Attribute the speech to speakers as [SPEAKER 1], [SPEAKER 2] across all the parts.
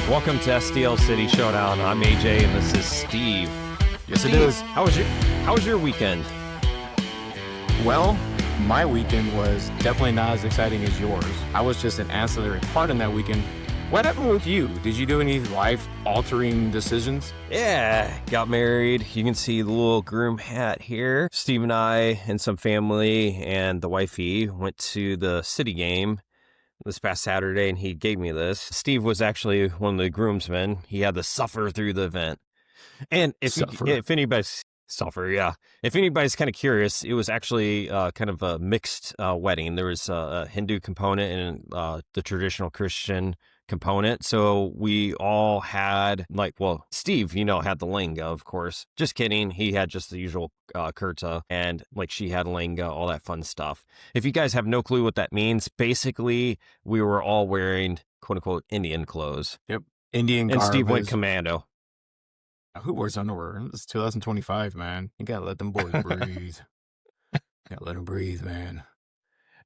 [SPEAKER 1] Welcome to STL City Showdown. I'm AJ and this is Steve.
[SPEAKER 2] Yes, it is.
[SPEAKER 1] How was your weekend?
[SPEAKER 2] Well, my weekend was definitely not as exciting as yours. I was just an ancillary part in that weekend. What happened with you? Did you do any life-altering decisions?
[SPEAKER 1] Yeah, got married. You can see the little groom hat here. Steve and I and some family and the wifey went to the city game this past Saturday, and he gave me this. Steve was actually one of the groomsmen. He had to suffer through the event. And if anybody's kind of curious, it was actually kind of a mixed wedding. There was a Hindu component and the traditional Christian component. So we all had Steve, had the lenga, of course. Just kidding. He had just the usual kurta, and she had lenga, all that fun stuff. If you guys have no clue what that means, basically we were all wearing quote unquote Indian clothes.
[SPEAKER 2] Yep. Indian
[SPEAKER 1] and
[SPEAKER 2] garb.
[SPEAKER 1] Steve went commando.
[SPEAKER 2] Who wears underwear? It's 2025, man. You gotta let them boys breathe. Gotta let them breathe, man.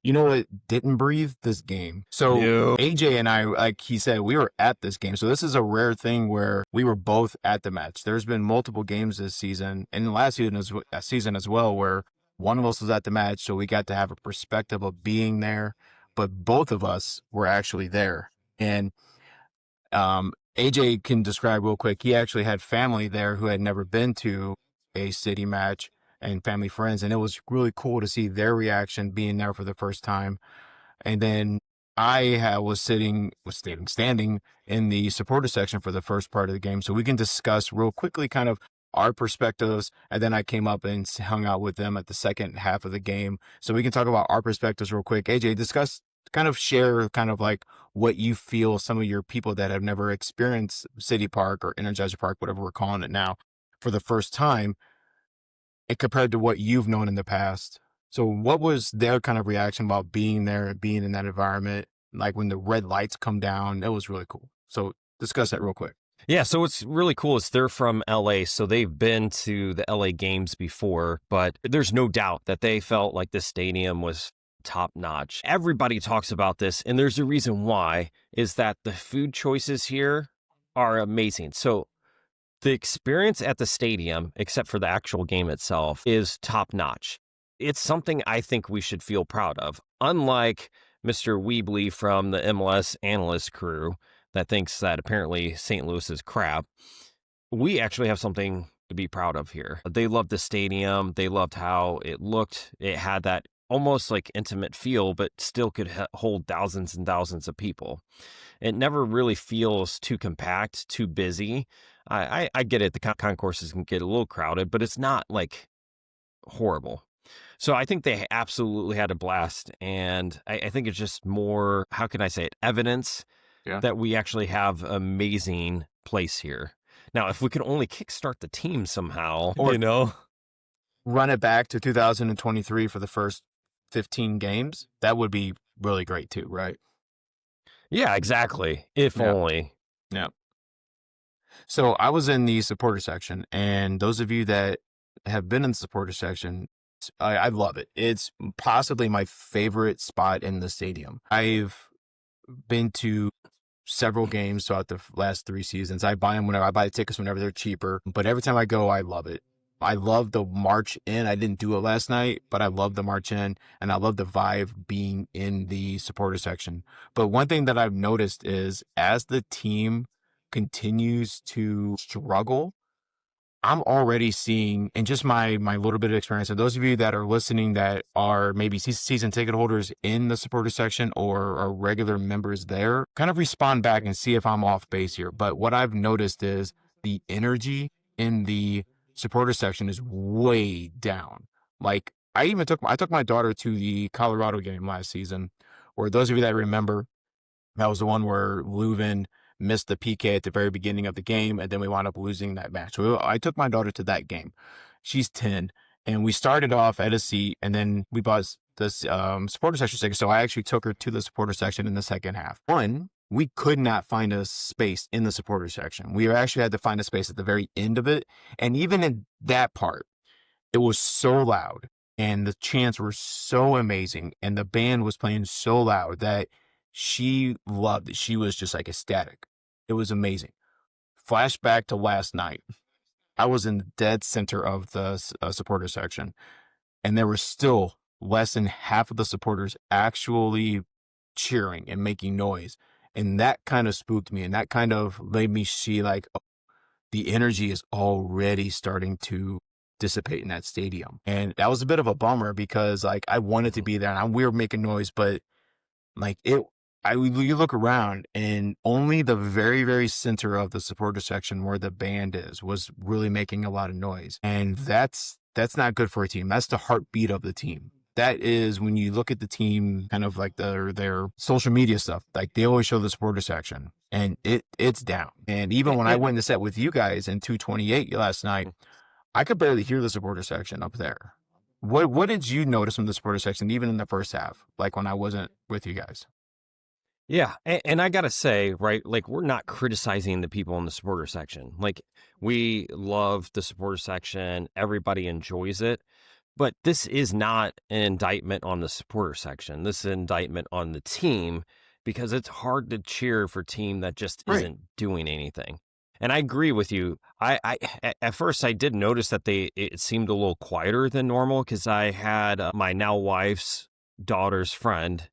[SPEAKER 2] You know what didn't breathe? This game. So AJ and I, like he said, we were at this game. So this is a rare thing where we were both at the match. There's been multiple games this season and last season as well, where one of us was at the match. So we got to have a perspective of being there, but both of us were actually there. And AJ can describe real quick. He actually had family there who had never been to a city match, and family friends. And it was really cool to see their reaction being there for the first time. And then I was standing in the supporter section for the first part of the game. So we can discuss real quickly kind of our perspectives. And then I came up and hung out with them at the second half of the game. So we can talk about our perspectives real quick. AJ, share like what you feel some of your people that have never experienced City Park or Energizer Park, whatever we're calling it now, for the first time, and compared to what you've known in the past. So what was their kind of reaction about being there, being in that environment? Like when the red lights come down, it was really cool. So discuss that real quick.
[SPEAKER 1] Yeah, so what's really cool is they're from LA, so they've been to the LA games before, but there's no doubt that they felt like this stadium was top notch. Everybody talks about this, and there's a reason why, is that the food choices here are amazing. So the experience at the stadium, except for the actual game itself, is top notch. It's something I think we should feel proud of. Unlike Mr. Weebly from the MLS analyst crew that thinks that apparently St. Louis is crap, we actually have something to be proud of here. They loved the stadium. They loved how it looked. It had that almost like intimate feel, but still could hold thousands and thousands of people. It never really feels too compact, too busy. I get it. The concourses can get a little crowded, but it's not like horrible. So I think they absolutely had a blast. And I think it's just more, how can I say it, evidence that we actually have an amazing place here. Now, if we could only kickstart the team somehow,
[SPEAKER 2] run it back to 2023 for the first 15 games, that would be really great too, right?
[SPEAKER 1] Yeah, exactly. If only.
[SPEAKER 2] Yeah. So I was in the supporter section, and those of you that have been in the supporter section, I love it. It's possibly my favorite spot in the stadium. I've been to several games throughout the last 3 seasons. I buy the tickets whenever they're cheaper, but every time I go, I love it. I love the march in. I didn't do it last night, but I love the march in, and I love the vibe being in the supporter section. But one thing that I've noticed is as the team continues to struggle, I'm already seeing, in just my little bit of experience, and those of you that are listening that are maybe season ticket holders in the supporter section or are regular members there, kind of respond back and see if I'm off base here. But what I've noticed is the energy in the supporter section is way down. Like I took my daughter to the Colorado game last season, where those of you that remember, that was the one where Leuven missed the PK at the very beginning of the game, and then we wound up losing that match. So I took my daughter to that game. She's 10, and we started off at a seat, and then we bought this supporter section ticket. So I actually took her to the supporter section in the second half. We could not find a space in the supporter section. We actually had to find a space at the very end of it. And even in that part, it was so loud and the chants were so amazing and the band was playing so loud that she loved it. She was just like ecstatic. It was amazing. Flashback to last night. I was in the dead center of the supporter section, and there were still less than half of the supporters actually cheering and making noise. And that kind of spooked me, and that kind of made me see like, oh, the energy is already starting to dissipate in that stadium. And that was a bit of a bummer because like I wanted to
[SPEAKER 1] Mhm.
[SPEAKER 2] be there and we were making noise, but like you look around and only the very, very center of the supporter section where the band is was really making a lot of noise. And that's not good for a team. That's the heartbeat of the team. That is when you look at the team, kind of like their social media stuff. Like they always show the supporter section, and it's down. And even when I
[SPEAKER 1] And,
[SPEAKER 2] went to set with you guys in 228 last night, I could barely hear the supporter section up there. What did you notice from the supporter section, even in the first half, like when I wasn't with you guys?
[SPEAKER 1] yeah, and I gotta say, right, like we're not criticizing the people in the supporter section. Like we love the supporter section, everybody enjoys it, but this is not an indictment on the supporter section. This is an indictment on the team because it's hard to cheer for a team that just
[SPEAKER 2] Right.
[SPEAKER 1] isn't doing anything. And I agree with you. At first I did notice that it seemed a little quieter than normal because I had my now wife's daughter's friend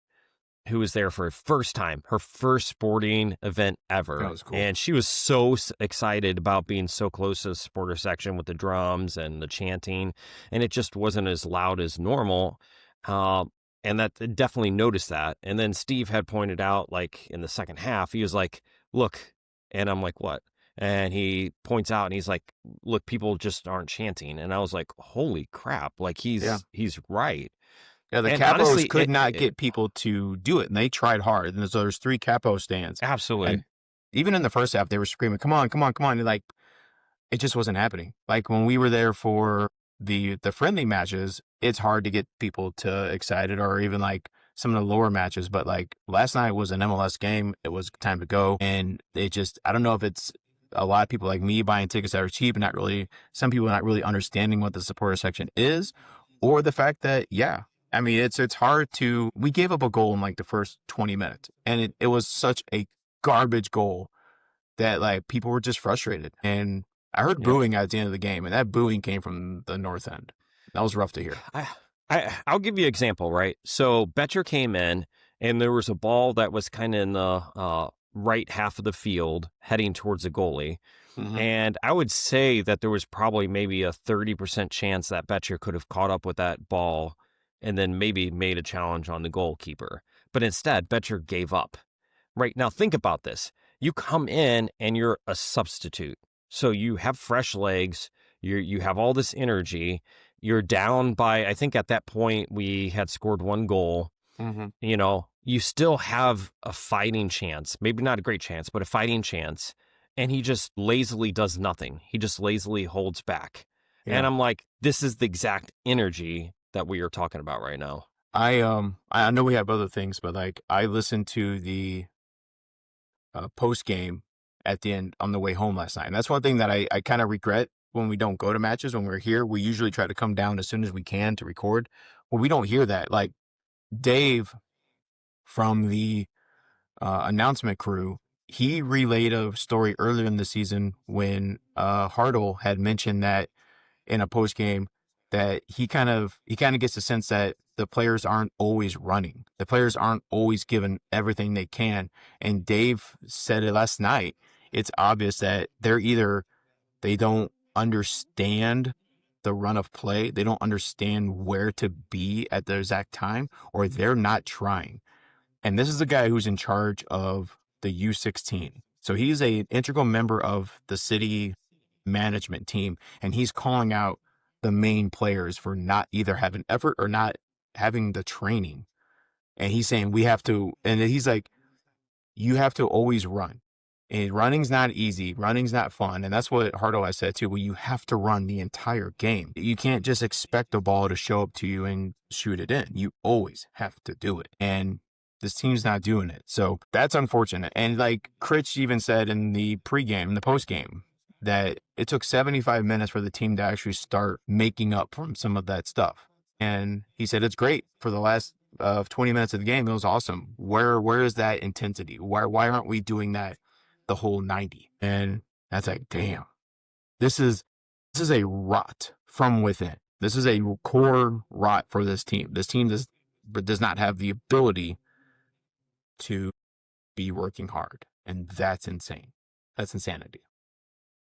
[SPEAKER 1] who was there for her first time, her first sporting event
[SPEAKER 2] That
[SPEAKER 1] ever.
[SPEAKER 2] was cool.
[SPEAKER 1] And she was so excited about being so close to the supporter section with the drums and the chanting. And it just wasn't as loud as normal. And that definitely noticed that. And then Steve had pointed out, like in the second half, he was like, look, and I'm like, what? And he points out and he's like, look, people just aren't chanting. And I was like, holy crap. Like
[SPEAKER 2] Yeah.
[SPEAKER 1] he's right.
[SPEAKER 2] Yeah, the
[SPEAKER 1] And
[SPEAKER 2] capos
[SPEAKER 1] honestly,
[SPEAKER 2] could not get people to do it, and they tried hard. And so there's three capo stands,
[SPEAKER 1] absolutely.
[SPEAKER 2] and even in the first half, they were screaming, "Come on, come on, come on!" And like it just wasn't happening. Like when we were there for the friendly matches, it's hard to get people to excited, or even like some of the lower matches. But like last night was an MLS game; it was time to go, and it just I don't know if it's a lot of people like me buying tickets that are cheap and not really some people not really understanding what the supporter section is, or the fact that yeah. I mean, it's hard to. We gave up a goal in like the first 20 minutes, and it was such a garbage goal that like people were just frustrated. And I heard
[SPEAKER 1] Yep.
[SPEAKER 2] booing at the end of the game, and that booing came from the north end. That was rough to hear.
[SPEAKER 1] I, I'll give you an example, right? So Betcher came in, and there was a ball that was kind of in the right half of the field, heading towards the goalie.
[SPEAKER 2] Mm-hmm.
[SPEAKER 1] And I would say that there was probably maybe a 30% chance that Betcher could have caught up with that ball, and then maybe made a challenge on the goalkeeper. But instead, Betcher gave up. Right now, think about this. You come in and you're a substitute. So you have fresh legs, you have all this energy. You're down by, I think at that point we had scored one goal.
[SPEAKER 2] Mm-hmm.
[SPEAKER 1] You still have a fighting chance. Maybe not a great chance, but a fighting chance. And he just lazily does nothing. He just lazily holds back. And
[SPEAKER 2] Yeah.
[SPEAKER 1] I'm like, this is the exact energy that we are talking about right now.
[SPEAKER 2] I know we have other things, but like I listened to the post game at the end on the way home last night, and that's one thing that I kind of regret when we don't go to matches. When we're here, we usually try to come down as soon as we can to record. Well, we don't hear that. Like Dave from the announcement crew, he relayed a story earlier in the season when Hartle had mentioned that in a post game that he kind of gets the sense that the players aren't always running. The players aren't always giving everything they can. And Dave said it last night. It's obvious that they don't understand the run of play. They don't understand where to be at the exact time, or they're not trying. And this is the guy who's in charge of the U16. So he's an integral member of the city management team, and he's calling out the main players for not either having effort or not having the training. And he's saying we have to, and he's like, you have to always run. And running's not easy. Running's not fun. And that's what Hardo has said too. Well, you have to run the entire game. You can't just expect the ball to show up to you and shoot it in. You always have to do it. And this team's not doing it. So that's unfortunate. And like Critch even said in the pregame, the postgame, that it took 75 minutes for the team to actually start making up from some of that stuff. And he said it's great for the last 20 minutes of the game. It was awesome. Where is that intensity? Why aren't we doing that the whole 90. And that's like, damn, this is a rot from within. This is a core rot for this team. This team does not have the ability to be working hard. And that's insane. That's insanity.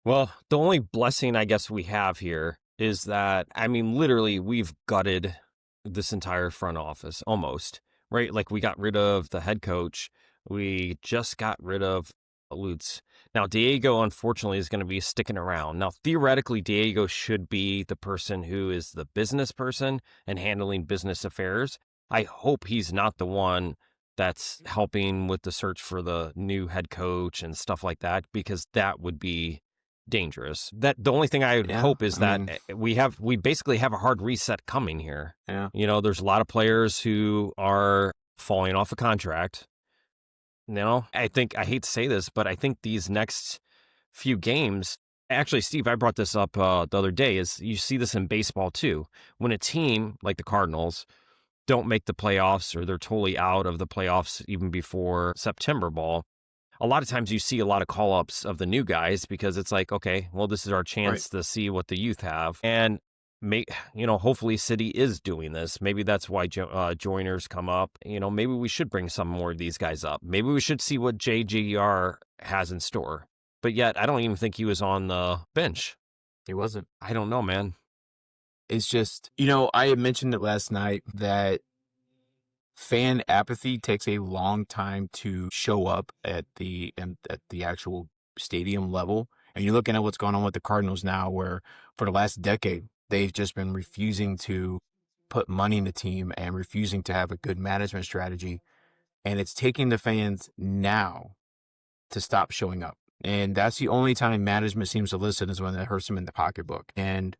[SPEAKER 1] Well, the only blessing I guess we have here is that, I mean, literally, we've gutted this entire front office almost, right? Like, we got rid of the head coach. We just got rid of Lutz. Now, Diego, unfortunately, is going to be sticking around. Now, theoretically, Diego should be the person who is the business person and handling business affairs. I hope he's not the one that's helping with the search for the new head coach and stuff like that, because that would be dangerous. That the only thing I would hope is that we basically have a hard reset coming here.
[SPEAKER 2] Yeah.
[SPEAKER 1] You know, there's a lot of players who are falling off a contract. You know, I hate to say this, but I think these next few games, actually, Steve, I brought this up the other day, is you see this in baseball too. When a team like the Cardinals don't make the playoffs, or they're totally out of the playoffs even before September ball, a lot of times you see a lot of call-ups of the new guys, because it's like, okay, well, this is our chance to see what the youth have. And, hopefully City is doing this. Maybe that's why joiners come up. Maybe we should bring some more of these guys up. Maybe we should see what JGR has in store. But yet, I don't even think he was on the bench.
[SPEAKER 2] He wasn't.
[SPEAKER 1] I don't know, man.
[SPEAKER 2] It's just, I had mentioned it last night that fan apathy takes a long time to show up at the actual stadium level. And you're looking at what's going on with the Cardinals now, where for the last decade, they've just been refusing to put money in the team and refusing to have a good management strategy. And it's taking the fans now to stop showing up. And that's the only time management seems to listen, is when it hurts them in the pocketbook. And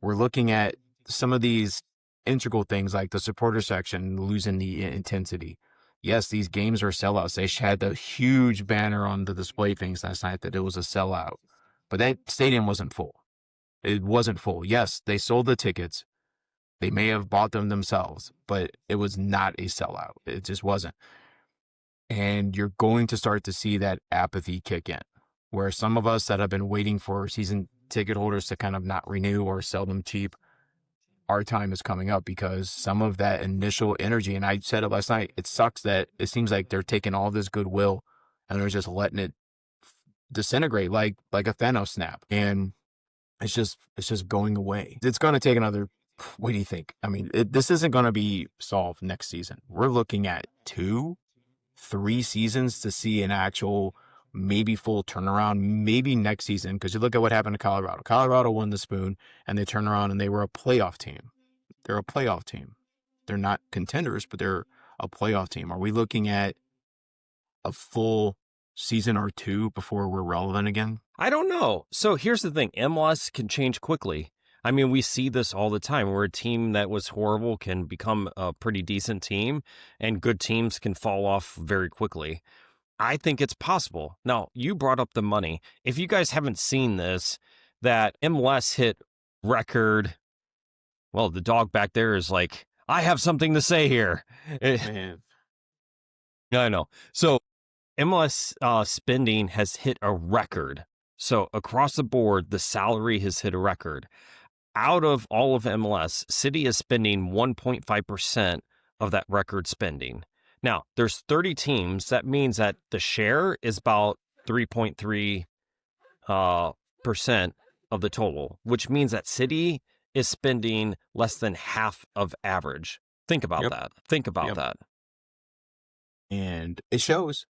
[SPEAKER 2] we're looking at some of these integral things like the supporter section losing the intensity. Yes, these games are sellouts. They had the huge banner on the display things last night that it was a sellout, but that stadium wasn't full. It wasn't full. Yes, they sold the tickets. They may have bought them themselves, but it was not a sellout. It just wasn't. And you're going to start to see that apathy kick in, where some of us that have been waiting for season ticket holders to kind of not renew or sell them cheap, our time is coming up, because some of that initial energy, and I said it last night, it sucks that it seems like they're taking all this goodwill and they're just letting it disintegrate like a Thanos snap. And it's just going away. It's going to take another, what do you think? I mean, this isn't going to be solved next season. We're looking at 2-3 seasons to see an actual maybe full turnaround, maybe next season, because you look at what happened to Colorado. Colorado won the Spoon, and they turned around and they were a playoff team. They're a playoff team. They're not contenders, but they're a playoff team. Are we looking at a full season or 2 before we're relevant again?
[SPEAKER 1] I don't know. So here's the thing. MLS can change quickly. I mean, we see this all the time, where a team that was horrible can become a pretty decent team, and good teams can fall off very quickly. I think it's possible. Now, you brought up the money. If you guys haven't seen this, that MLS hit record. Well, the dog back there is like, I have something to say here. I know. So MLS spending has hit a record. So across the board, the salary has hit a record. Out of all of MLS, City is spending 1.5% of that record spending. Now, there's 30 teams. That means that the share is about 3.3% percent of the total, which means that City is spending less than half of average. Think about that. Think about that.
[SPEAKER 2] And it shows.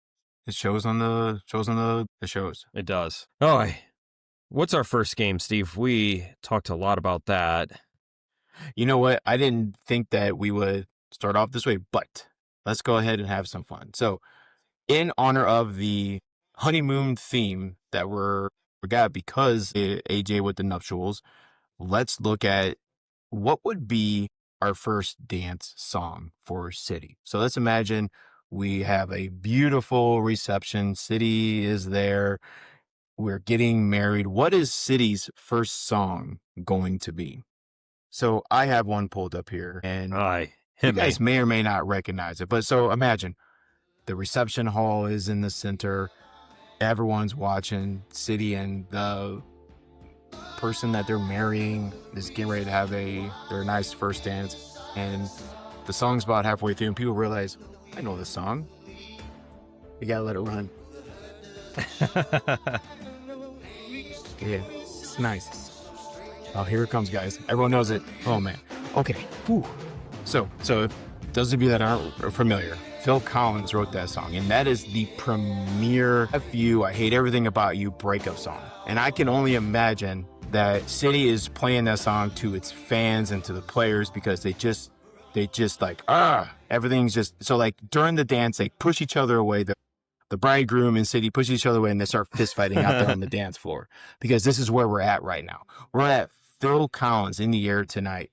[SPEAKER 2] It shows on the shows.
[SPEAKER 1] It does. All right. What's our first game, Steve? We talked a lot about that.
[SPEAKER 2] You know what? I didn't think that we would start off this way, but let's go ahead and have some fun. So, in honor of the honeymoon theme that we got, because AJ with the nuptials, let's look at what would be our first dance song for City. So let's imagine we have a beautiful reception. City is there. We're getting married. What is City's first song going to be? So I have one pulled up here, and you guys may or may not recognize it. But so imagine the reception hall is in the center. everyone's watching. City and the person that they're marrying is getting ready to have their nice first dance, and the song's about halfway through, and people realize, I know this song. You gotta let it run. Yeah, it's nice. Oh, here it comes, guys. Everyone knows it. Oh man. Okay. Whew. So if those of you that aren't familiar, Phil Collins wrote that song, and that is the premier F you, I hate everything about you breakup song. And I can only imagine that City is playing that song to its fans and to the players because they just like, everything's just, so like during the dance, they push each other away. The bridegroom and City push each other away, and they start fist fighting out there on the dance floor, because this is where we're at right now. We're at Phil Collins in the air tonight.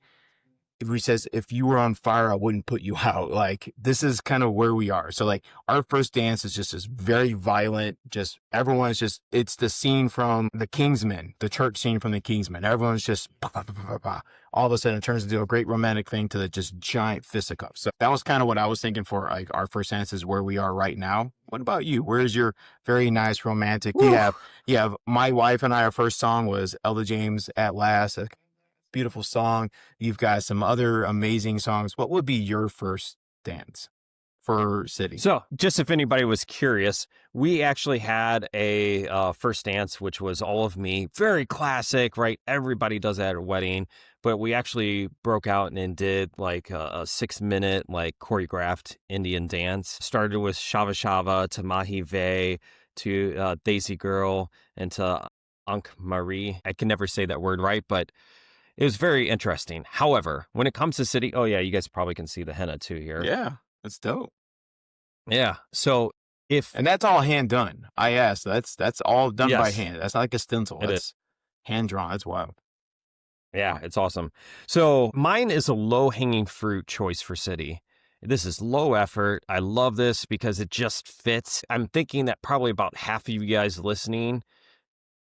[SPEAKER 2] If he says, if you were on fire, I wouldn't put you out. Like, this is kind of where we are. So like our first dance is just this very violent, just everyone's just, it's the scene from the Kingsmen, the church scene from the Kingsmen. Everyone's just bah, bah, bah, bah, bah. All of a sudden it turns into a great romantic thing to the just giant fisticuffs. So that was kind of what I was thinking for like our first dance is where we are right now. What about you? Where's your very nice romantic? You have my wife and I, our first song was Ella James At Last. Beautiful song. You've got some other amazing songs. What would be your first dance for City?
[SPEAKER 1] So, just if anybody was curious, we actually had a first dance, which was All of Me. Very classic, right? Everybody does that at a wedding. But we actually broke out and did like a 6-minute, like choreographed Indian dance. Started with Shava Shava to Mahi Ve to Daisy Girl and to Ankh Marie. I can never say that word right, but it was very interesting. However, when it comes to City, oh yeah, you guys probably can see the henna too here.
[SPEAKER 2] Yeah, that's dope.
[SPEAKER 1] Yeah. So
[SPEAKER 2] and that's all hand done. I asked. That's all done by hand. That's not like a stencil. That's hand drawn. That's wild.
[SPEAKER 1] Yeah, it's awesome. So mine is a low hanging fruit choice for City. This is low effort. I love this because it just fits. I'm thinking that probably about half of you guys listening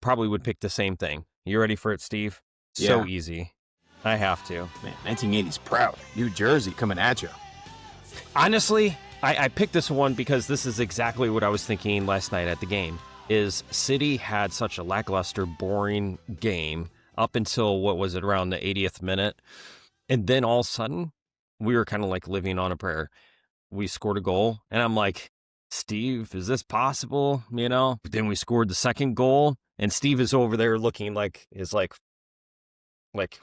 [SPEAKER 1] probably would pick the same thing. You ready for it, Steve? So easy. I have to.
[SPEAKER 2] Man, 1980s proud. New Jersey coming at you.
[SPEAKER 1] Honestly, I picked this one because this is exactly what I was thinking last night at the game. Is City had such a lackluster, boring game up until, what was it, around the 80th minute. And then all of a sudden, we were kind of like living on a prayer. We scored a goal, and I'm like, Steve, is this possible? You know? But then we scored the second goal, and Steve is over there looking like,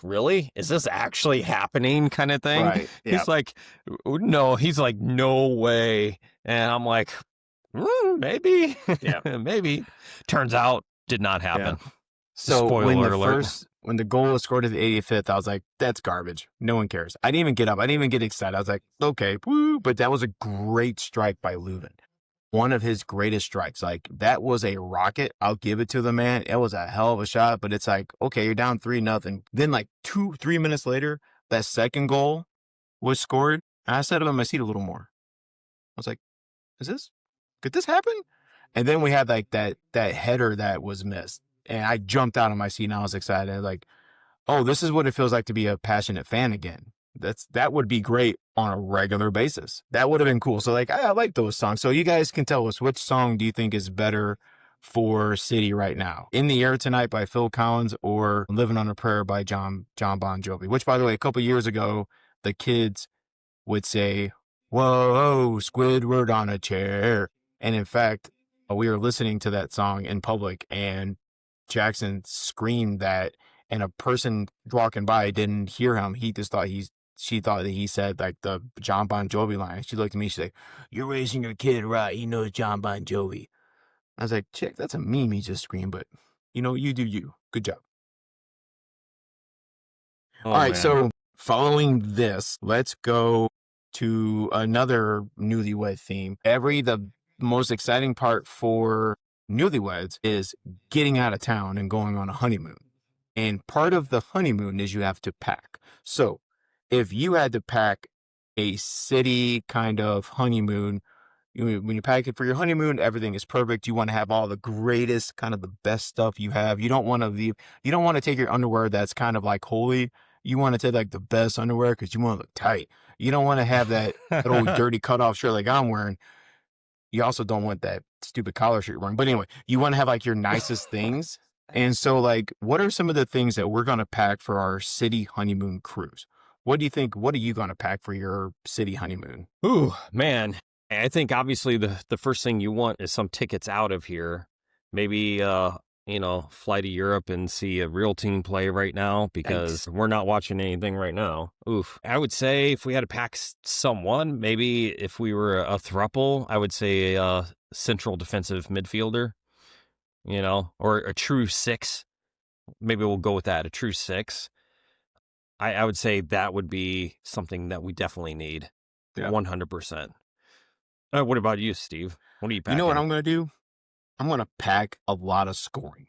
[SPEAKER 1] really? Is this actually happening kind of thing?
[SPEAKER 2] Right. Yeah.
[SPEAKER 1] He's like, no. He's like, no way. And I'm like, maybe.
[SPEAKER 2] Yeah.
[SPEAKER 1] Maybe. Turns out, did not happen.
[SPEAKER 2] Yeah. So
[SPEAKER 1] Spoiler alert.
[SPEAKER 2] When the goal was scored at the 85th, I was like, that's garbage. No one cares. I didn't even get up. I didn't even get excited. I was like, okay, woo. But that was a great strike by Leuven. One of his greatest strikes. Like, that was a rocket. I'll give it to the man. It was a hell of a shot, but it's like, okay, you're down 3-0. Then like 2-3 minutes later, that second goal was scored. And I sat up in my seat a little more. I was like, could this happen? And then we had like that header that was missed. And I jumped out of my seat and I was excited. Like, oh, this is what it feels like to be a passionate fan again. That would be great on a regular basis. That would have been cool. So like, I like those songs. So you guys can tell us, which song do you think is better for City right now? In the Air Tonight by Phil Collins or Living on a Prayer by John Bon Jovi? Which, by the way, a couple years ago, the kids would say, whoa, Squidward on a chair. And in fact, we were listening to that song in public and Jackson screamed that, and a person walking by didn't hear him. He just thought she thought that he said like the John Bon Jovi line. She looked at me, she's like, you're raising your kid right. He knows John Bon Jovi. I was like, chick, that's a meme he just screamed, but you do you. Good job. All right, man. So following this, let's go to another newlywed theme. The most exciting part for newlyweds is getting out of town and going on a honeymoon. And part of the honeymoon is you have to pack. So if you had to pack a City kind of honeymoon, when you pack it for your honeymoon, everything is perfect. You want to have all the greatest, kind of the best stuff you have. You don't want to take your underwear that's kind of like holy. You want to take like the best underwear because you want to look tight. You don't want to have that old dirty cutoff shirt like I'm wearing. You also don't want that stupid collar shirt you're wearing. But anyway, you want to have like your nicest things. And so, like, what are some of the things that we're going to pack for our city honeymoon cruise? What do you think? What are you going to pack for your city honeymoon?
[SPEAKER 1] Ooh, man. I think obviously the first thing you want is some tickets out of here. Maybe fly to Europe and see a real team play right now because
[SPEAKER 2] Yikes.
[SPEAKER 1] we're not watching anything right now. Oof. I would say if we had to pack someone, maybe if we were a thruple, I would say a central defensive midfielder, or a true six. Maybe we'll go with that, a true six. I would say that would be something that we definitely need.
[SPEAKER 2] Yeah.
[SPEAKER 1] 100%. What about you, Steve? What are you packing?
[SPEAKER 2] You know what I'm going to do? I'm going to pack a lot of scoring.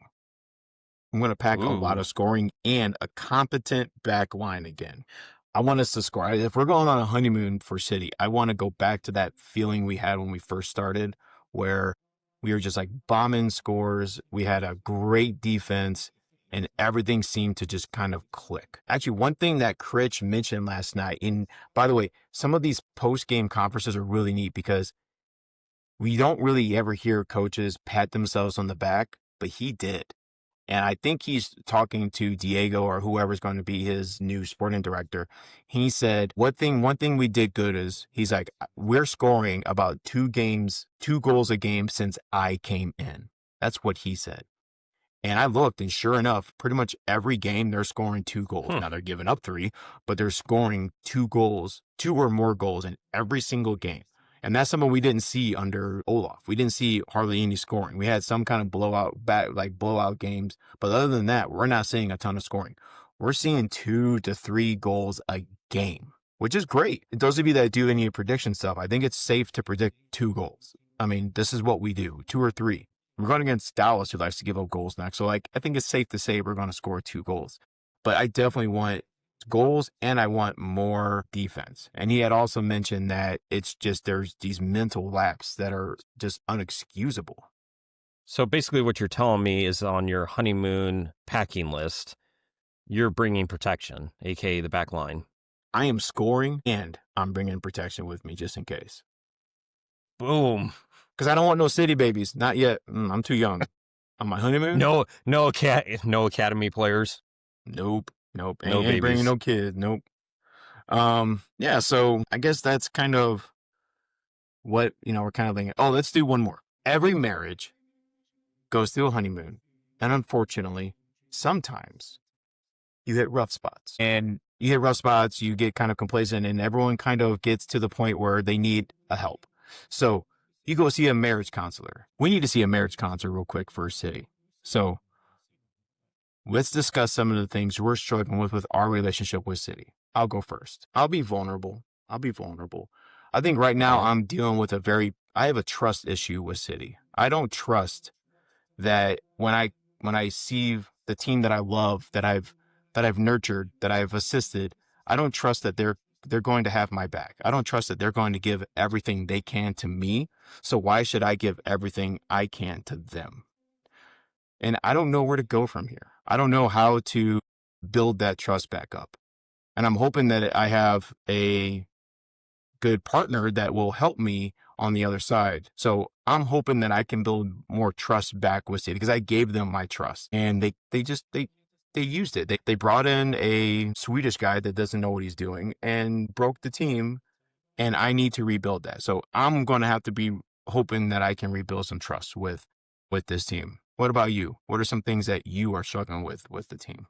[SPEAKER 2] I'm going to pack a lot of scoring and a competent back line again. I want us to score. If we're going on a honeymoon for City, I want to go back to that feeling we had when we first started, where we were just like bombing scores. We had a great defense and everything seemed to just kind of click. Actually, one thing that Critch mentioned last night, and by the way, some of these post-game conferences are really neat because we don't really ever hear coaches pat themselves on the back, but he did. And I think he's talking to Diego or whoever's going to be his new sporting director. He said, one thing we did good is he's like, we're scoring about 2 goals a game since I came in. That's what he said. And I looked, and sure enough, pretty much every game they're scoring 2 goals. Now they're giving up 3, but they're scoring 2 goals, 2 or more goals in every single game. And that's something we didn't see under Olaf. We didn't see hardly any scoring. We had some kind of blowout games. But other than that, we're not seeing a ton of scoring. We're seeing 2 to 3 goals a game, which is great. And those of you that do any prediction stuff, I think it's safe to predict 2 goals. I mean, this is what we do, 2 or 3. We're going against Dallas, who likes to give up goals next. So, I think it's safe to say we're going to score 2 goals. But I definitely want goals and I want more defense. And he had also mentioned that it's just there's these mental lapses that are just unexcusable.
[SPEAKER 1] So basically what you're telling me is on your honeymoon packing list, you're bringing protection, aka the back line.
[SPEAKER 2] I am scoring and I'm bringing protection with me just in case.
[SPEAKER 1] Boom.
[SPEAKER 2] Because I don't want no city babies. Not yet. I'm too young. On my honeymoon?
[SPEAKER 1] No academy players.
[SPEAKER 2] Nope.
[SPEAKER 1] Ain't
[SPEAKER 2] bringing no kids. Nope. Yeah, so I guess that's kind of what, we're kind of thinking. Oh, let's do one more. Every marriage goes through a honeymoon. And unfortunately, sometimes you hit rough spots. And you hit rough spots, you get kind of complacent, and everyone kind of gets to the point where they need a help. So you go see a marriage counselor. We need to see a marriage counselor real quick for a city. So let's discuss some of the things we're struggling with our relationship with City. I'll go first. I'll be vulnerable. I think right now I'm dealing with I have a trust issue with City. I don't trust that when I see the team that I love, that I've nurtured, that I've assisted, I don't trust that they're going to have my back. I don't trust that they're going to give everything they can to me. So why should I give everything I can to them? And I don't know where to go from here. I don't know how to build that trust back up. And I'm hoping that I have a good partner that will help me on the other side. So I'm hoping that I can build more trust back with City because I gave them my trust and they used it. They brought in a Swedish guy that doesn't know what he's doing and broke the team. And I need to rebuild that. So I'm going to have to be hoping that I can rebuild some trust with this team. What about you? What are some things that you are struggling with the team?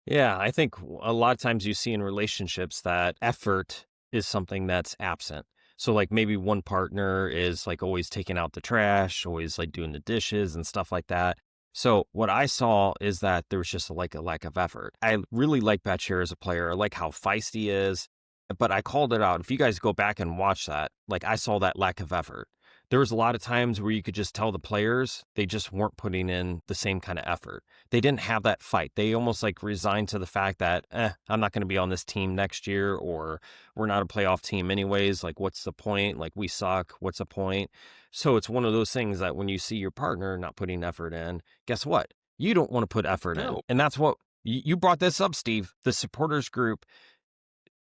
[SPEAKER 1] Yeah, I think a lot of times you see in relationships that effort is something that's absent. So like maybe one partner is like always taking out the trash, always like doing the dishes and stuff like that. So what I saw is that there was just like a lack of effort. I really like Batcher as a player. I like how feisty he is, but I called it out. If you guys go back and watch that, like I saw that lack of effort. There was a lot of times where you could just tell the players they just weren't putting in the same kind of effort. They didn't have that fight. They almost like resigned to the fact that, I'm not going to be on this team next year, or we're not a playoff team anyways. Like, what's the point? Like, we suck. What's the point? So it's one of those things that when you see your partner not putting effort in, guess what? You don't want to put effort in. And that's what you brought this up, Steve. The supporters group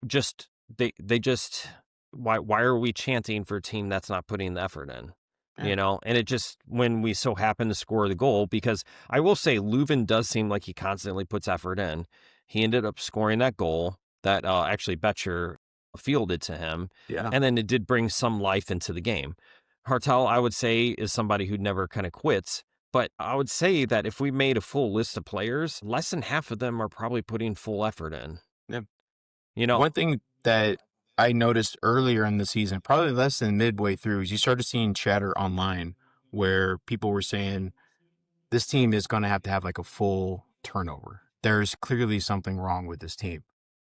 [SPEAKER 1] just, they just, why are we chanting for a team that's not putting the effort in?
[SPEAKER 2] Yeah.
[SPEAKER 1] and it just, when we so happen to score the goal, because I will say Leuven does seem like he constantly puts effort in. He ended up scoring that goal that actually Betcher fielded to him.
[SPEAKER 2] Yeah.
[SPEAKER 1] And then it did bring some life into the game. Hartel, I would say, is somebody who never kind of quits. But I would say that if we made a full list of players, less than half of them are probably putting full effort in.
[SPEAKER 2] Yeah.
[SPEAKER 1] You know,
[SPEAKER 2] One thing that I noticed earlier in the season, probably less than midway through, is you started seeing chatter online where people were saying this team is going to have like a full turnover. There's clearly something wrong with this team.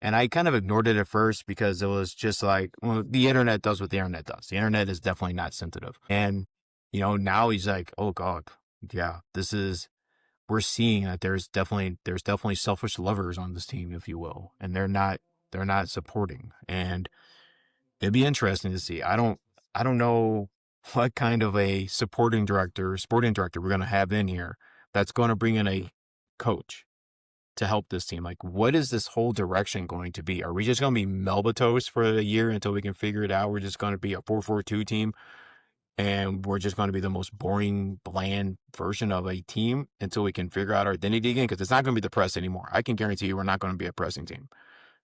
[SPEAKER 2] And I kind of ignored it at first because it was just like, well, the internet does what the internet does. The internet is definitely not sensitive. And, now he's like, oh God, yeah, we're seeing that there's definitely selfish lovers on this team, if you will. And they're not supporting. And it'd be interesting to see. I don't know what kind of a sporting director we're going to have in here that's going to bring in a coach to help this team. Like, what is this whole direction going to be? Are we just going to be Melbatos for a year until we can figure it out? We're just going to be a 4-4-2 team and we're just going to be the most boring, bland version of a team until we can figure out our identity again, because it's not going to be the press anymore. I can guarantee you we're not going to be a pressing team.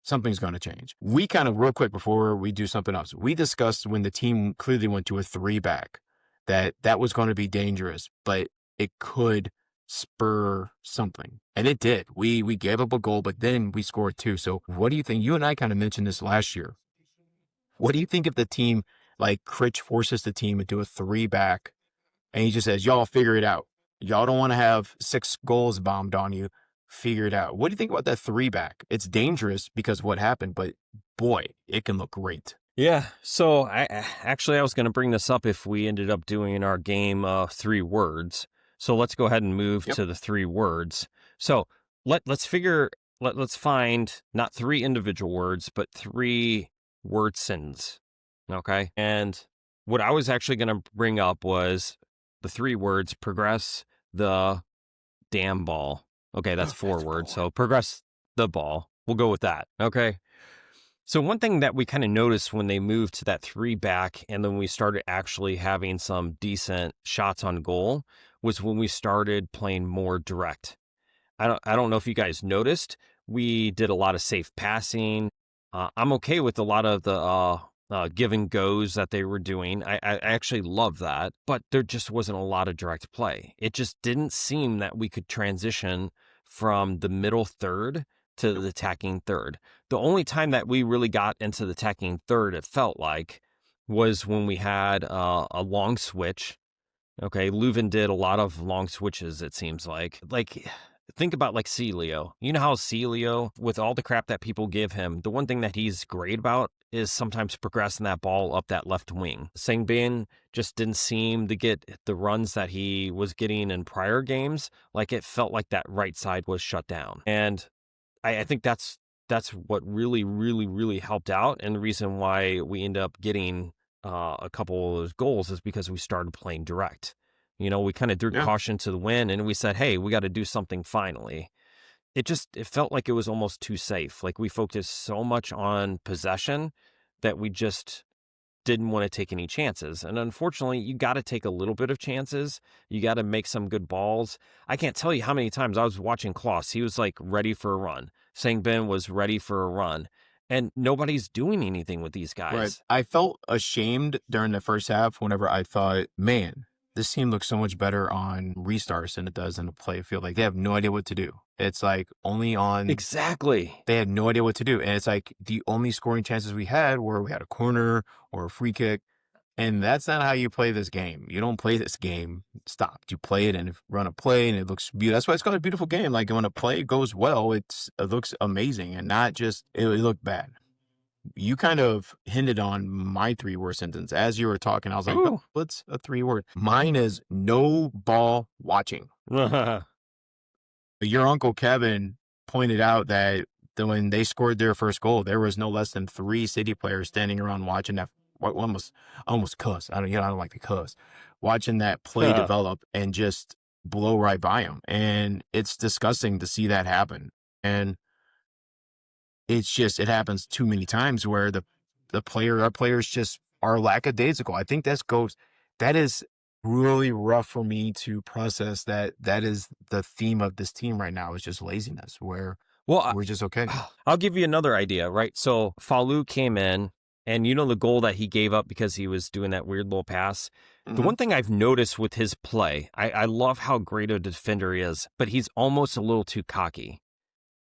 [SPEAKER 2] Something's going to change. We kind of, real quick before we do something else, we discussed when the team clearly went to a 3-back that was going to be dangerous, but it could spur something. And it did. We gave up a goal, but then we scored 2. So what do you think? You and I kind of mentioned this last year. What do you think if the team, like Critch forces the team into a 3-back and he just says, y'all figure it out. Y'all don't want to have 6 goals bombed on you. Figure it out. What do you think about that 3-back? It's dangerous because of what happened, but boy, it can look great.
[SPEAKER 1] yeah. So I was going to bring this up if we ended up doing our game 3 words. So let's go ahead and move
[SPEAKER 2] Yep.
[SPEAKER 1] to the 3 words. So let's find not 3 individual words, but 3 word sentences. Okay. And what I was actually going to bring up was the 3 words: progress the damn ball. Okay, that's 4
[SPEAKER 2] That's
[SPEAKER 1] words.
[SPEAKER 2] cool.
[SPEAKER 1] So progress the ball. We'll go with that. Okay. So one thing that we kind of noticed when they moved to that 3-back and then we started actually having some decent shots on goal was when we started playing more direct. I don't know if you guys noticed, we did a lot of safe passing. I'm okay with a lot of the give and goes that they were doing. I actually love that, but there just wasn't a lot of direct play. It just didn't seem that we could transition from the middle third to the attacking third. The only time that we really got into the attacking third, it felt like, was when we had a long switch. Okay, Leuven did a lot of long switches, it seems like. Like, think about like Celio. You know how Celio, with all the crap that people give him, the one thing that he's great about is sometimes progressing that ball up that left wing. Sangbin just didn't seem to get the runs that he was getting in prior games. Like, it felt like that right side was shut down. And I think that's what really, really, really helped out. And the reason why we end up getting a couple of those goals is because we started playing direct. We kind of threw
[SPEAKER 2] Yeah.
[SPEAKER 1] caution to the wind and we said, hey, we got to do something finally. It felt like it was almost too safe. Like, we focused so much on possession that we just didn't want to take any chances. And unfortunately, you got to take a little bit of chances. You got to make some good balls. I can't tell you how many times I was watching Klaus. He was like ready for a run. Sangbin was ready for a run. And nobody's doing anything with these guys.
[SPEAKER 2] Right. I felt ashamed during the first half whenever I thought, man, this team looks so much better on restarts than it does in the play field. Like, they have no idea what to do. It's like only on
[SPEAKER 1] Exactly.
[SPEAKER 2] they had no idea what to do. And it's like the only scoring chances we had were we had a corner or a free kick. And that's not how you play this game. You don't play this game stopped. You play it and run a play and it looks beautiful. That's why it's called a beautiful game. Like, when a play goes well, it looks amazing and not just it looked bad. You kind of hinted on my 3-word sentence as you were talking. I was like,
[SPEAKER 1] Ooh.
[SPEAKER 2] what's a 3-word? Mine is no ball watching. Your Uncle Kevin pointed out that when they scored their first goal, there was no less than 3 City players standing around watching that. One was almost cuss. I don't like to cuss. Watching that play develop and just blow right by him. And it's disgusting to see that happen. And it's just, it happens too many times where our players just are lackadaisical. I think that is really rough for me to process that that is the theme of this team right now is just laziness, where
[SPEAKER 1] Well,
[SPEAKER 2] we're just okay.
[SPEAKER 1] I'll give you another idea, right? So Falou came in, and you know the goal that he gave up because he was doing that weird little pass? The
[SPEAKER 2] Hmm.
[SPEAKER 1] one thing I've noticed with his play, I love how great a defender he is, but he's almost a little too cocky.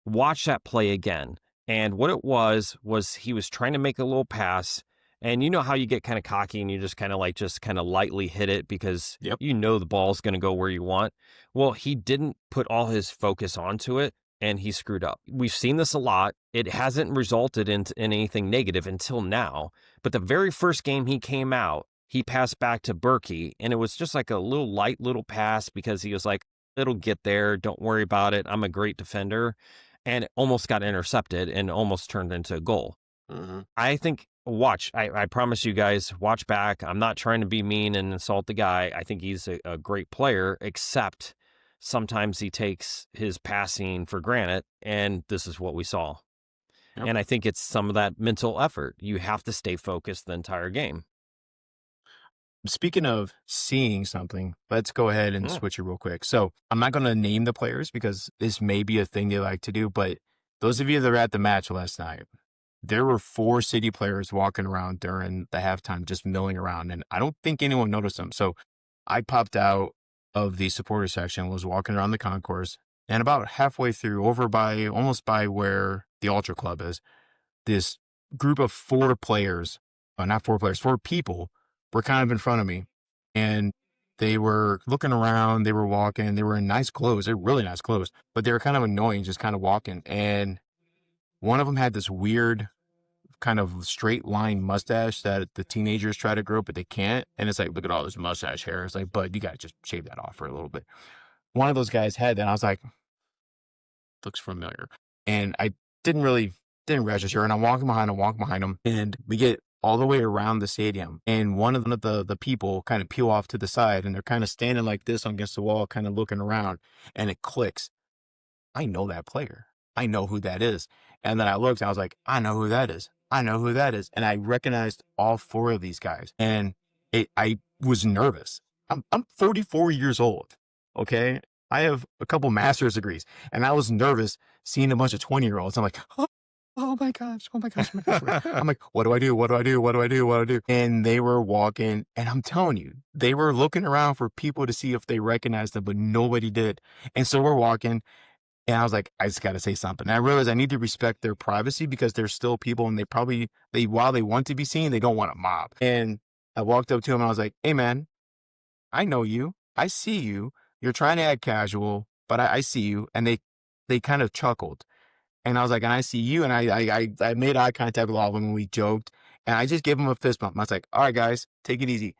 [SPEAKER 1] Watch that play again. And what it was he was trying to make a little pass. And you know how you get kind of cocky and you just kind of lightly hit it because
[SPEAKER 2] Yep.
[SPEAKER 1] you know the ball's going to go where you want. Well, he didn't put all his focus onto it and he screwed up. We've seen this a lot. It hasn't resulted in anything negative until now. But the very first game he came out, he passed back to Berkey and it was just like a little light little pass because he was like, it'll get there. Don't worry about it. I'm a great defender, and it almost got intercepted and almost turned into a goal.
[SPEAKER 2] Hmm.
[SPEAKER 1] I think, watch, I promise you guys, watch back. I'm not trying to be mean and insult the guy. I think he's a great player, except sometimes he takes his passing for granted, and this is what we saw.
[SPEAKER 2] Yep.
[SPEAKER 1] And I think it's some of that mental effort. You have to stay focused the entire game.
[SPEAKER 2] Speaking of seeing something, let's go ahead and
[SPEAKER 1] Mm.
[SPEAKER 2] switch it real quick. So I'm not going to name the players because this may be a thing they like to do, but those of you that were at the match last night, there were 4 City players walking around during the halftime, just milling around, and I don't think anyone noticed them. So I popped out of the supporter section, was walking around the concourse, and about halfway through, over by almost by where the Ultra Club is, this group of 4 players, not 4 players, 4 people were kind of in front of me. And they were looking around, they were walking, they were in nice clothes, they're really nice clothes, but they were kind of annoying, just kind of walking. And one of them had this weird kind of straight line mustache that the teenagers try to grow, but they can't. And it's like, look at all this mustache hair. It's like, bud, you got to just shave that off for a little bit. One of those guys had that. And I was like, looks familiar. And I didn't register. And I'm walking behind him, and we get all the way around the stadium. And one of the people kind of peel off to the side, and they're kind of standing like this against the wall, kind of looking around, and it clicks. I know that player. I know who that is. And then I looked and I was like, I know who that is. I know who that is. And I recognized all 4 of these guys. And I was nervous. I'm 44 years old. Okay. I have a couple master's degrees, and I was nervous seeing a bunch of 20-year-olds. I'm like, oh my gosh, oh my gosh, oh my gosh. I'm like, what do I do? What do I do? What do I do? What do I do? And they were walking, and I'm telling you, they were looking around for people to see if they recognized them, but nobody did. And so we're walking, and I was like, I just got to say something. And I realized I need to respect their privacy because they're still people, and they while they want to be seen, they don't want a mob. And I walked up to him and I was like, hey man, I know you. I see you. You're trying to act casual, but I see you. And they kind of chuckled. And I was like, and I see you. And I made eye contact with all of them when we joked. And I just gave them a fist bump. I was like, all right, guys, take it easy.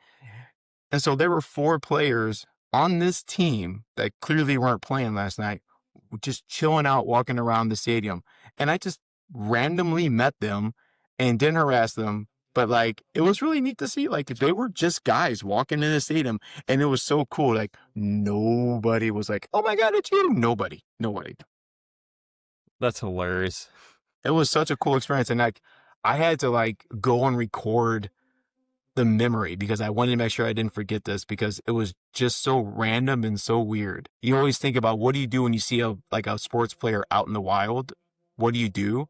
[SPEAKER 2] And so there were 4 players on this team that clearly weren't playing last night, just chilling out, walking around the stadium. And I just randomly met them and didn't harass them. But like, it was really neat to see, like, they were just guys walking in the stadium, and it was so cool. Like, nobody was like, oh my God, it's you. Nobody.
[SPEAKER 1] That's hilarious.
[SPEAKER 2] It was such a cool experience. And like, I had to like go and record the memory because I wanted to make sure I didn't forget this because it was just so random and so weird. You always think about what do you do when you see a sports player out in the wild? What do you do?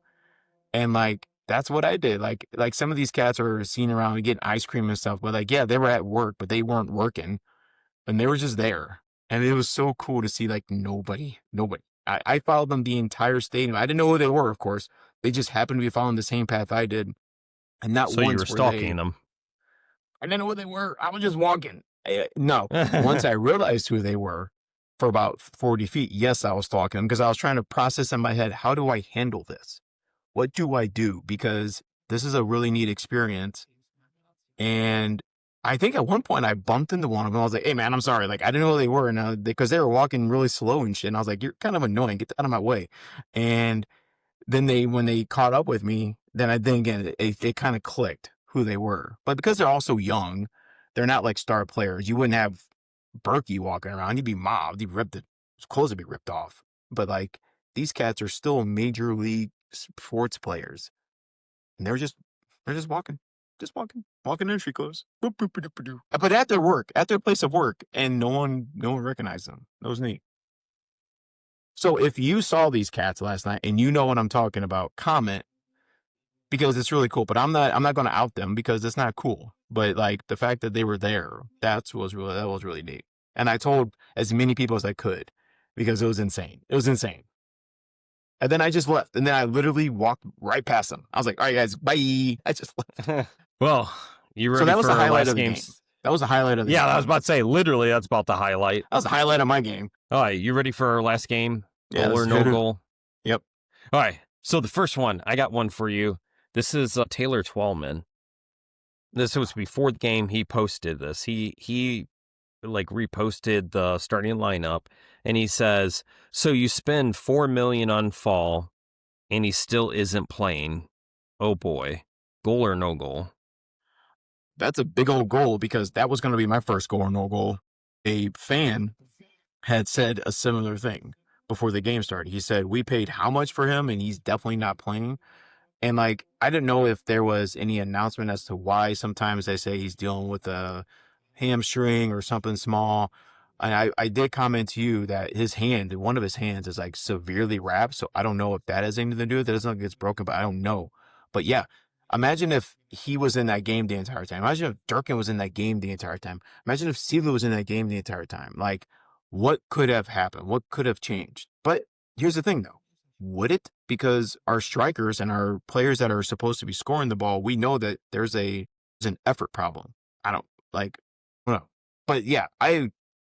[SPEAKER 2] And like that's what I did. Like some of these cats are seen around getting ice cream and stuff, but like yeah, they were at work, but they weren't working and they were just there. And it was so cool to see like nobody. I followed them the entire stadium. I didn't know who they were, of course. They just happened to be following the same path I did. And not
[SPEAKER 1] So you were
[SPEAKER 2] once were they
[SPEAKER 1] stalking them.
[SPEAKER 2] I didn't know who they were. I was just walking. No, once I realized who they were for about 40 feet, yes, I was stalking them because I was trying to process in my head, how do I handle this? What do I do? Because this is a really neat experience. And I think at one point I bumped into one of them. I was like, hey, man, I'm sorry. Like, I didn't know who they were. And because they were walking really slow and shit. And I was like, you're kind of annoying. Get out of my way. And then when they caught up with me, then again, it kind of clicked who they were. But because they're also young, they're not like star players. You wouldn't have Berkey walking around. He'd be mobbed. His clothes would be ripped off. But like these cats are still major league sports players, and they're just walking. just walking in street clothes. Boop, boop, boop, boop, boop. But at their place of work, and no one recognized them. That was neat. So if you saw these cats last night and you know what I'm talking about, comment because it's really cool. But I'm not going to out them because it's not cool. But like the fact that they were there, that was really neat. And I told as many people as I could because it was insane. It was insane. And then I just left. And then I literally walked right past them. I was like, all right, guys, bye. I just left.
[SPEAKER 1] Well, you ready
[SPEAKER 2] So that was
[SPEAKER 1] for
[SPEAKER 2] the highlight
[SPEAKER 1] last
[SPEAKER 2] of the
[SPEAKER 1] games?
[SPEAKER 2] game. That was the highlight of the game.
[SPEAKER 1] Yeah, I was about to say, literally, that's about the highlight.
[SPEAKER 2] That was the highlight of my game.
[SPEAKER 1] All right, you ready for our last game?
[SPEAKER 2] Yeah,
[SPEAKER 1] Goal or no goal?
[SPEAKER 2] Yep.
[SPEAKER 1] All right, so the first one, I got one for you. This is Taylor Twellman. This was before the game. He posted this. He like reposted the starting lineup, and he says, "So you spend $4 million on Fall, and he still isn't playing. Oh boy, goal or no goal?"
[SPEAKER 2] That's a big old goal because that was going to be my first goal or no goal. A fan had said a similar thing before the game started. He said, we paid how much for him and he's definitely not playing. And like, I didn't know if there was any announcement as to why sometimes they say he's dealing with a hamstring or something small. And I did comment to you that one of his hands is like severely wrapped. So I don't know if that has anything to do with it. It doesn't look like it's broken, but I don't know. But yeah, imagine if he was in that game the entire time. Imagine if Durkin was in that game the entire time. Imagine if Sila was in that game the entire time. Like, what could have happened? What could have changed? But here's the thing, though. Would it? Because our strikers and our players that are supposed to be scoring the ball, we know that there's an effort problem. I don't know. But yeah,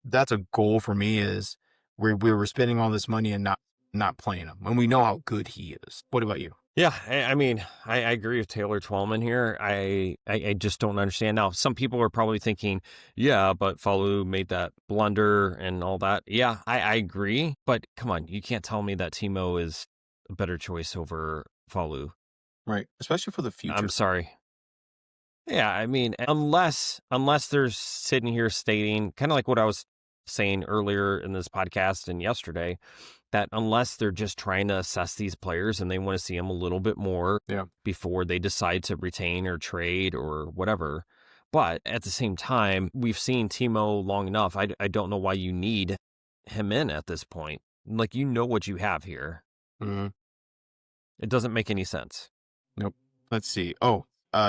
[SPEAKER 2] that's a goal for me is we were spending all this money and not playing him when we know how good he is. What about you?
[SPEAKER 1] Yeah, I mean, I agree with Taylor Twellman here. I just don't understand. Now, some people are probably thinking, yeah, but Falu made that blunder and all that. Yeah, I agree. But come on, you can't tell me that Timo is a better choice over Falu.
[SPEAKER 2] Right, especially for the future.
[SPEAKER 1] I'm sorry. Yeah, I mean, unless they're sitting here stating, kind of like what I was saying earlier in this podcast and yesterday, that unless they're just trying to assess these players and they want to see them a little bit more before they decide to retain or trade or whatever. But at the same time, we've seen Timo long enough. I don't know why you need him in at this point. Like, you know what you have here.
[SPEAKER 2] Mm-hmm.
[SPEAKER 1] It doesn't make any sense.
[SPEAKER 2] Nope. Let's see.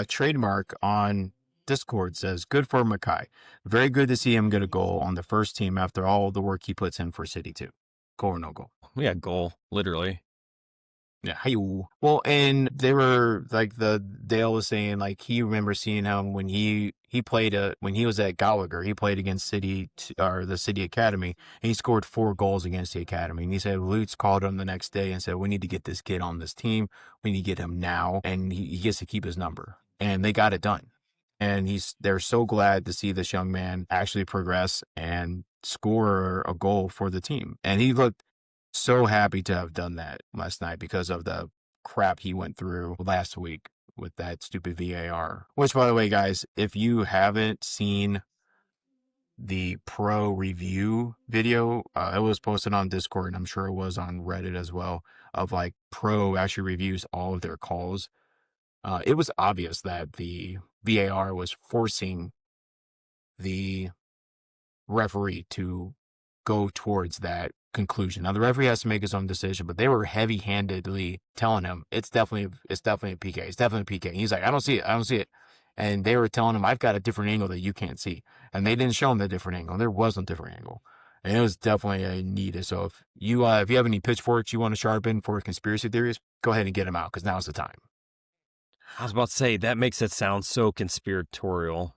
[SPEAKER 2] Trademark on Discord says, good for Mackay. Very good to see him get a goal on the first team after all the work he puts in for City 2. Goal or no goal?
[SPEAKER 1] Yeah, goal, literally.
[SPEAKER 2] Yeah. Well, and they were like Dale was saying, like he remembers seeing him when he played when he was at Gallagher. He played against City or the City Academy, and he scored 4 goals against the Academy. And he said Lutz called him the next day and said, "We need to get this kid on this team. We need to get him now, and he gets to keep his number." And they got it done. And they're so glad to see this young man actually progress and score a goal for the team. And he looked so happy to have done that last night because of the crap he went through last week with that stupid VAR. Which, by the way, guys, if you haven't seen the pro review video, it was posted on Discord, and I'm sure it was on Reddit as well, of like pro actually reviews all of their calls. It was obvious that the VAR was forcing the referee to go towards that conclusion. Now the referee has to make his own decision, but they were heavy-handedly telling him it's definitely a PK. It's definitely a PK. And he's like, I don't see it. And they were telling him, I've got a different angle that you can't see. And they didn't show him the different angle. There was no different angle. And it was definitely a need. So if you have any pitchforks you want to sharpen for conspiracy theories, go ahead and get them out because now's the time.
[SPEAKER 1] I was about to say, that makes it sound so conspiratorial.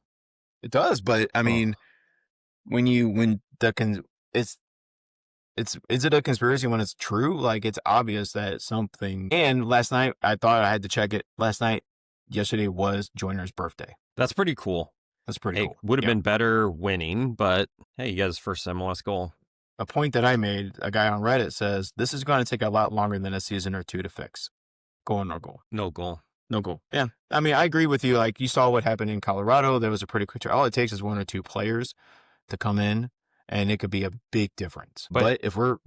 [SPEAKER 2] It does, but I mean, is it a conspiracy when it's true? Like, it's obvious that something. And last night, I thought I had to check it. Yesterday was Joyner's birthday.
[SPEAKER 1] That's pretty cool.
[SPEAKER 2] That's pretty cool.
[SPEAKER 1] Would have been better winning, but hey, you got his first MLS goal.
[SPEAKER 2] A point that I made, a guy on Reddit says, this is going to take a lot longer than a season or 2 to fix. Goal or no goal?
[SPEAKER 1] No goal.
[SPEAKER 2] No goal. Yeah. I mean, I agree with you. Like, you saw what happened in Colorado. There was a pretty quick. All it takes is 1 or 2 players to come in, and it could be a big difference. But if we're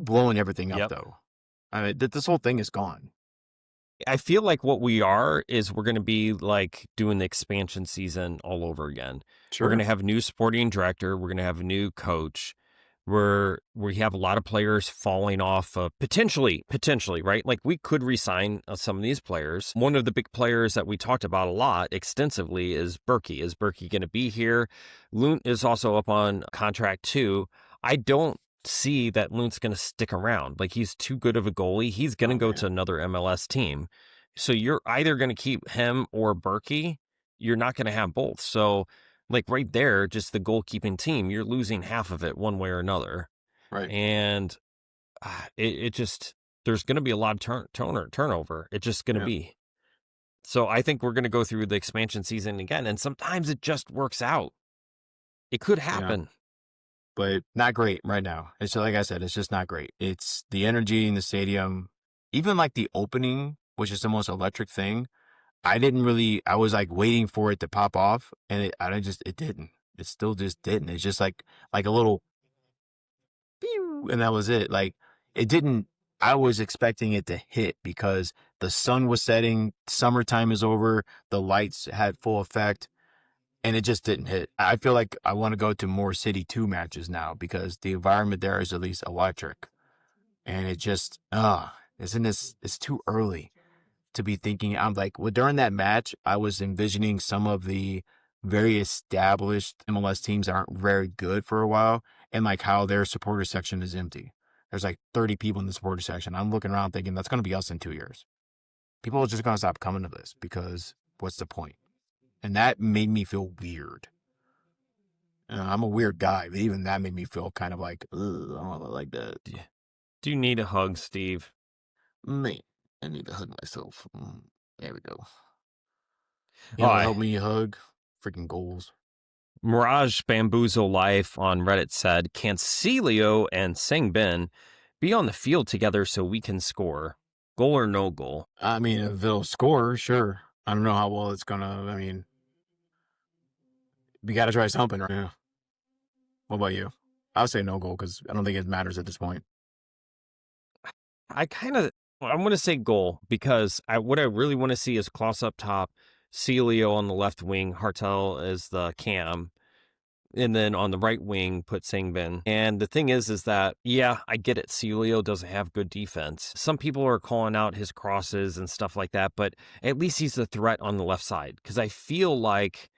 [SPEAKER 2] blowing everything up, though, I mean, this whole thing is gone.
[SPEAKER 1] I feel like what we are is we're going to be like doing the expansion season all over again. We're going
[SPEAKER 2] Sure.
[SPEAKER 1] to have a new sporting director. We're going to have a new coach. We have a lot of players falling off potentially, right? Like we could resign some of these players. One of the big players that we talked about a lot extensively is Berkey. Is Berkey going to be here? Lunt is also up on contract too. I don't see that Lunt's going to stick around. Like he's too good of a goalie. He's going to
[SPEAKER 2] Oh
[SPEAKER 1] go to
[SPEAKER 2] man.
[SPEAKER 1] another MLS team. So you're either going to keep him or Berkey. You're not going to have both. So like right there, just the goalkeeping team, you're losing half of it one way or another.
[SPEAKER 2] Right.
[SPEAKER 1] And it just, there's going to be a lot of turnover. It's just going to
[SPEAKER 2] Yeah.
[SPEAKER 1] be. So I think we're going to go through the expansion season again. And sometimes it just works out. It could
[SPEAKER 2] Yeah.
[SPEAKER 1] happen.
[SPEAKER 2] But not great right now. It's like I said, it's just not great. It's the energy in the stadium, even like the opening, which is the most electric thing. I was like waiting for it to pop off, and it didn't. It still just didn't. It's just like a little pew, and that was it. Like it didn't. I was expecting it to hit because the sun was setting, summertime is over, the lights had full effect, and it just didn't hit. I feel like I want to go to more City 2 matches now because the environment there is at least electric. And it just, isn't this, it's too early to be thinking. I'm like, well, during that match, I was envisioning some of the very established MLS teams that aren't very good for a while and like how their supporter section is empty. There's like 30 people in the supporter section. I'm looking around thinking that's going to be us in 2 years. People are just going to stop coming to this because what's the point? And that made me feel weird. I'm a weird guy, but even that made me feel kind of like, ugh, I don't like that.
[SPEAKER 1] Do you need a hug, Steve?
[SPEAKER 2] Man, I need to hug myself. There we go. You know,
[SPEAKER 1] Oh,
[SPEAKER 2] help me hug freaking goals.
[SPEAKER 1] Mirage Bamboozle Life on Reddit said, Cancilio and Sangbin be on the field together so we can score. Goal or no goal?
[SPEAKER 2] I mean, if they'll score, sure. I don't know how well it's gonna. I mean, we got to try something, right? Yeah. What about you? I would say no goal because I don't think it matters at this point.
[SPEAKER 1] I'm going to say goal because what I really want to see is Klaus up top, Celio on the left wing, Hartel as the cam, and then on the right wing, put Sangbin. And the thing is that, yeah, I get it. Celio doesn't have good defense. Some people are calling out his crosses and stuff like that, but at least he's a threat on the left side because I feel like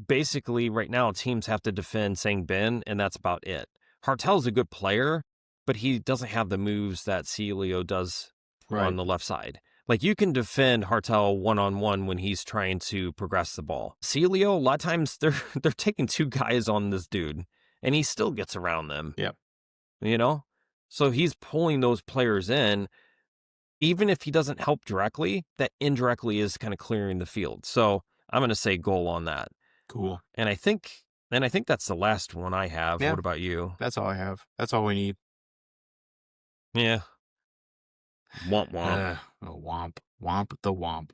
[SPEAKER 1] basically right now teams have to defend Sangbin, and that's about it. Hartel's a good player, but he doesn't have the moves that Celio does on
[SPEAKER 2] Right.
[SPEAKER 1] the left side. Like you can defend Hartel one-on-one when he's trying to progress the ball. Celio, a lot of times they're taking two guys on this dude, and he still gets around them.
[SPEAKER 2] Yep.
[SPEAKER 1] You know? So he's pulling those players in. Even if he doesn't help directly, that indirectly is kind of clearing the field. So I'm going to say goal on that.
[SPEAKER 2] Cool.
[SPEAKER 1] And I think that's the last one I have.
[SPEAKER 2] Yeah.
[SPEAKER 1] What about you?
[SPEAKER 2] That's all I have. That's all we need.
[SPEAKER 1] Yeah. Womp womp.
[SPEAKER 2] Womp. Womp the womp.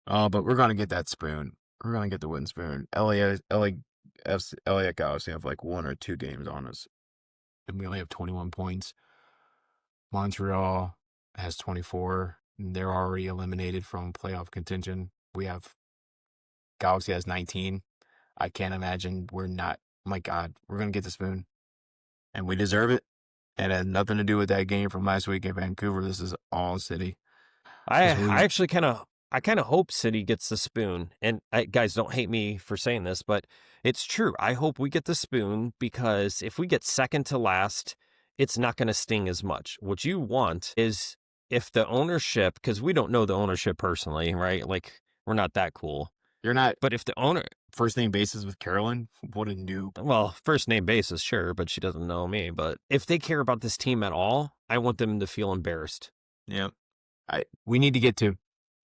[SPEAKER 2] But we're gonna get that spoon. We're gonna get the wooden spoon. LA Galaxy have like 1 or 2 games on us, and we only have 21 points. Montreal has 24. And they're already eliminated from playoff contention. We have Galaxy has 19. I can't imagine we're not. My God, we're gonna get the spoon, and we deserve it. And it had nothing to do with that game from last week in Vancouver. This is all City.
[SPEAKER 1] I actually kind of hope City gets the spoon. And guys, don't hate me for saying this, but it's true. I hope we get the spoon because if we get second to last, it's not going to sting as much. What you want is if the ownership, because we don't know the ownership personally, right? Like we're not that cool.
[SPEAKER 2] You're not
[SPEAKER 1] But if the owner,
[SPEAKER 2] first name basis with Carolyn. What a noob.
[SPEAKER 1] well, first name basis, sure, but she doesn't know me. But if they care about this team at all, I want them to feel embarrassed.
[SPEAKER 2] Yeah. We need to get to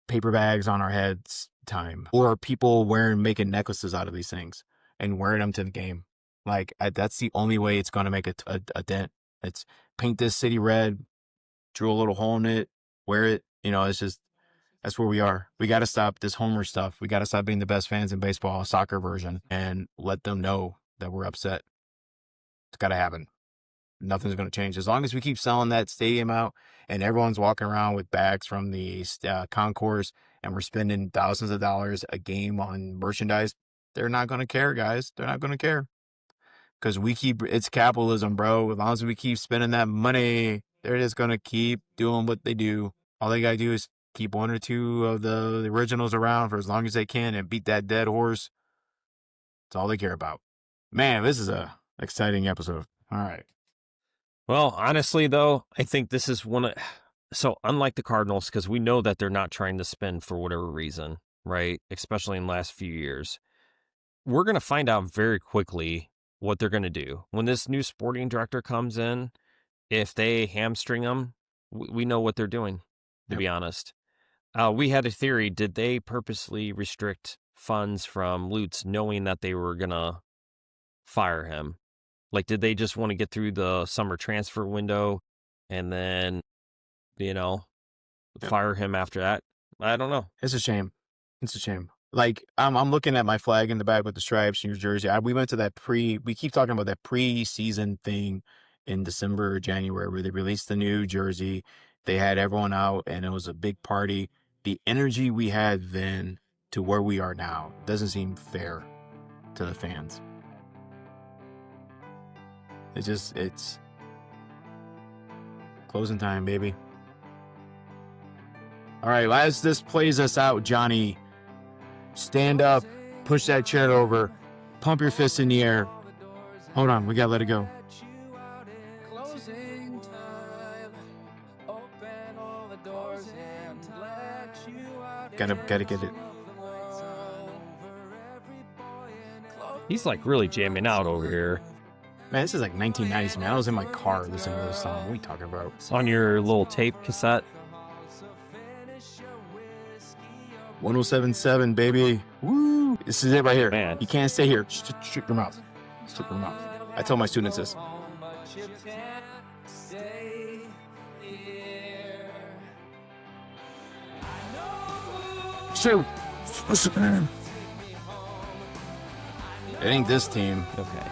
[SPEAKER 2] paper bags on our heads time, or people making necklaces out of these things and wearing them to the game. Like that's the only way it's going to make a dent. It's paint this city red, drill a little hole in it, wear it. You know, it's just, that's where we are. We got to stop this homer stuff. We got to stop being the best fans in baseball, soccer version, and let them know that we're upset. It's got to happen. nothing's going to change. As long as we keep selling that stadium out and everyone's walking around with bags from the concourse and we're spending thousands of dollars a game on merchandise, they're not going to care, guys. They're not going to care. Because it's capitalism, bro. As long as we keep spending that money, they're just going to keep doing what they do. All they got to do is keep one or two of the originals around for as long as they can and beat that dead horse. That's all they care about. Man, this is a exciting episode. All right.
[SPEAKER 1] Well, honestly, though, I think this is so unlike the Cardinals, because we know that they're not trying to spend for whatever reason, right? Especially in the last few years. We're going to find out very quickly what they're going to do. When this new sporting director comes in, if they hamstring them, we know what they're doing, to be honest. We had a theory. Did they purposely restrict funds from Lutz knowing that they were going to fire him? Like, did they just want to get through the summer transfer window and then, fire him after that? I don't know.
[SPEAKER 2] It's a shame. It's a shame. Like, I'm looking at my flag in the back with the stripes, New Jersey. We went to that we keep talking about that pre-season thing in December or January where they released the new jersey. They had everyone out and it was a big party. The energy we had then to where we are now doesn't seem fair to the fans. It's closing time, baby. All right, as this plays us out, Johnny, stand up, push that chair over, pump your fist in the air. Hold on, we gotta let it go.
[SPEAKER 3] Closing time. Open all the doors and let you out.
[SPEAKER 2] Gotta get it.
[SPEAKER 1] He's like really jamming out over here.
[SPEAKER 2] Man, this is like 1990s, man. I was in my car listening to this song. What are you talking about?
[SPEAKER 1] On your little tape cassette.
[SPEAKER 2] 1077, baby. Woo! This is it right here.
[SPEAKER 1] Man.
[SPEAKER 2] You can't stay here. Shut your mouth. Shut your mouth. I tell my students this. Shoot! It ain't this team.
[SPEAKER 1] Okay.